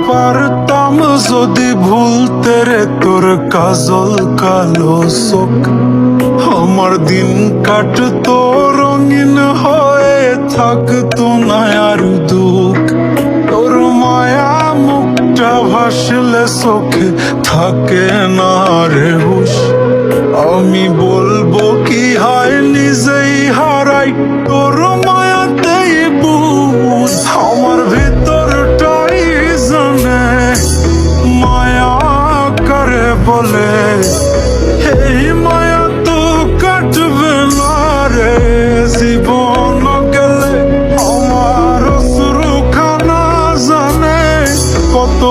পারতাম যদি ভুলতে রে তোর কাজল কালো চোখ, আমার দিন কাটতো রঙিন হয়ে, থাকতো না আর দুঃখ। তোর মায়া মুখটা ভাসলে চোখে থাকে না রে হুশ। আমি বলবো কি হায় নিজেই হারাই তোর মায়াতেই বুঝ। আমার ভিতরটাই জানে মায়া করে বলে, এই মায়া তো কাটবে না রে জীবন গেলে। আমার অশ্রুখানা জানে কত